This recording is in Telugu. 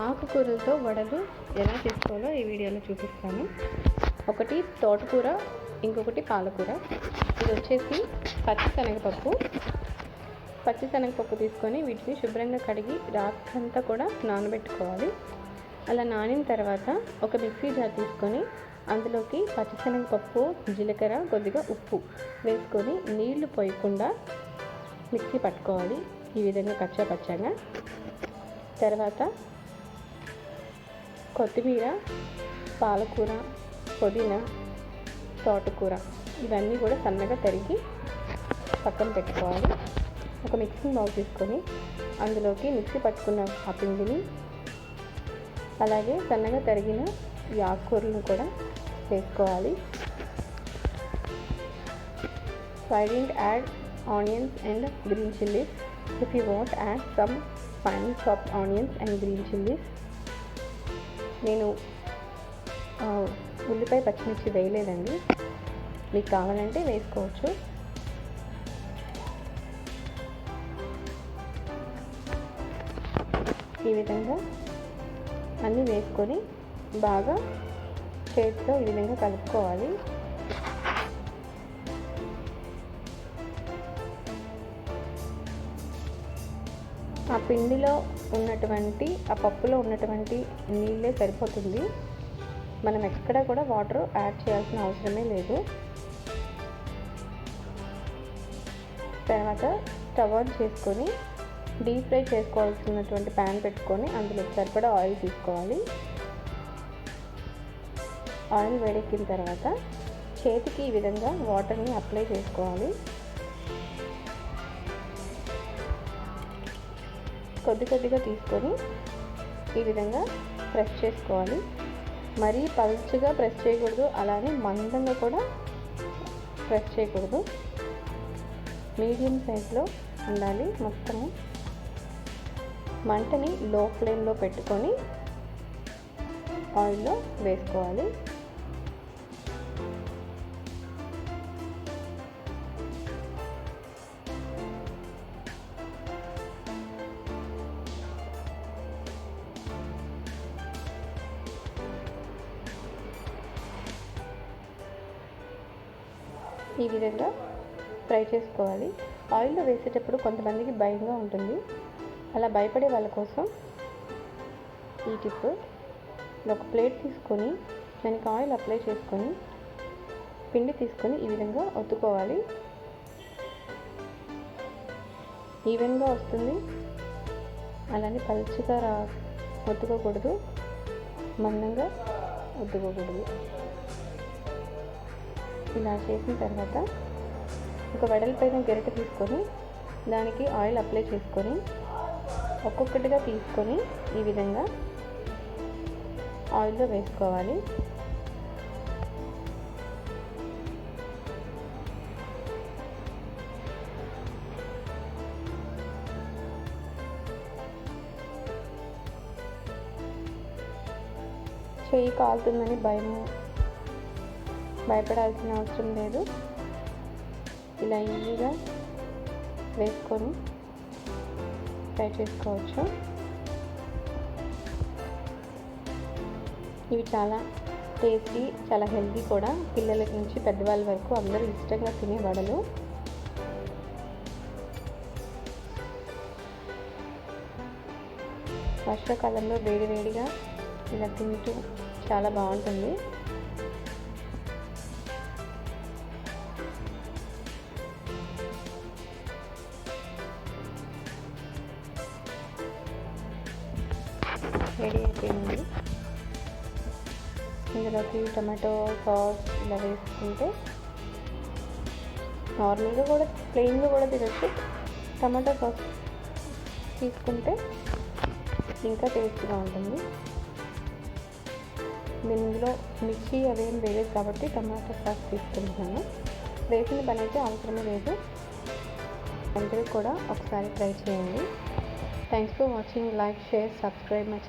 ఆకుకూరలతో వడలు ఎలా చేసుకోవాలో ఈ వీడియోలో చూపిస్తాను. ఒకటి తోటకూర, ఇంకొకటి పాలకూర. ఇది వచ్చేసి పచ్చిశనగపప్పు తీసుకొని వీటిని శుభ్రంగా కడిగి రాత్రంతా కూడా నానబెట్టుకోవాలి. అలా నానిన తర్వాత ఒక మిక్సీ జార్ తీసుకొని అందులోకి పచ్చిశనగపప్పు, జీలకర్ర, కొద్దిగా ఉప్పు వేసుకొని నీళ్లు పోయకుండా మిక్సీ పట్టుకోవాలి. ఈ విధంగా పచ్చాగా. తర్వాత కొత్తిమీర, పాలకూర, పుదీనా, తోటకూర ఇవన్నీ కూడా సన్నగా తరిగి పక్కన పెట్టుకోవాలి. ఒక మిక్సింగ్ బౌల్ తీసుకొని అందులోకి మిక్సీ పట్టుకున్న ఆ పిండిని, అలాగే సన్నగా తరిగిన ఈ ఆకుకూరలను కూడా వేసుకోవాలి. So I didn't add onions and green chilies. If you want, add some fine chopped onions and green chilies. నేను ఉల్లిపాయ, పచ్చిమిర్చి వేయలేదండి. మీకు కావాలంటే వేసుకోవచ్చు. ఈ విధంగా అన్నీ వేసుకొని బాగా చేతితో ఈ విధంగా కలుపుకోవాలి. ఆ పిండిలో ఉన్నటువంటి, ఆ పప్పులో ఉన్నటువంటి నీళ్ళే సరిపోతుంది. మనం ఎక్కడ కూడా వాటర్ యాడ్ చేయాల్సిన అవసరమే లేదు. తర్వాత స్టవ్ ఆన్ చేసుకొని డీప్ ఫ్రై చేసుకోవాల్సినటువంటి ప్యాన్ పెట్టుకొని అందులో సరిపడా ఆయిల్ తీసుకోవాలి. ఆయిల్ వేడెక్కిన తర్వాత చేతికి ఈ విధంగా వాటర్ని అప్లై చేసుకోవాలి. కొద్దిగా తీసుకొని ఈ విధంగా ప్రెస్ చేసుకోవాలి. మరీ పల్చగా ప్రెస్ చేయకూడదు, అలానే మందంగా కూడా ప్రెస్ చేయకూడదు. మీడియం సైజులో ఉండాలి. మొత్తము మంటని లో ఫ్లేమ్లో పెట్టుకొని ఆయిల్లో వేసుకోవాలి. ఈ విధంగా ఫ్రై చేసుకోవాలి. ఆయిల్లో వేసేటప్పుడు కొంతమందికి భయంగా ఉంటుంది. అలా భయపడే వాళ్ళ కోసం ఈ టిప్. ఒక ప్లేట్ తీసుకొని దానికి ఆయిల్ అప్లై చేసుకొని పిండి తీసుకొని ఈ విధంగా ఒత్తుకోవాలి. ఈవెన్గా వస్తుంది. అలానే పలుచగా ఒత్తుకోకూడదు, మందంగా ఒత్తుకోకూడదు. ఇలా చేసిన తర్వాత ఒక వెడల్పైన గరిటె తీసుకొని దానికి ఆయిల్ అప్లై చేసుకొని ఒక్కొక్కటిగా తీసుకొని ఈ విధంగా ఆయిల్లో వేసుకోవాలి. చెయ్యి కాలుతుందని భయపడాల్సిన అవసరం లేదు. ఇలా ఈజీగా వేసుకొని ఫ్రై చేసుకోవచ్చు. ఇవి చాలా టేస్టీ, చాలా హెల్తీ కూడా. పిల్లల నుంచి పెద్దవాళ్ళ వరకు అందరూ ఇష్టంగా తినే వడలు. వర్షాకాలంలో వేడివేడిగా ఇలా తింటూ చాలా బాగుంటుంది. రెడీ అయిపోయింది. ఇందులోకి టమాటో సాస్ ఇలా వేసుకుంటే నార్మల్గా కూడా ప్లెయిన్గా కూడా తినచ్చు. టమాటో సాస్ తీసుకుంటే ఇంకా టేస్ట్గా ఉంటుంది. ఇందులో మిర్చి అవేం వేయలేదు కాబట్టి టమాటో సాస్ తీసుకుంటున్నాను. వేసిన పని అయితే అవసరమే లేదు. అందరూ కూడా ఒకసారి ట్రై చేయండి. Thanks for watching. Like, share, subscribe my channel.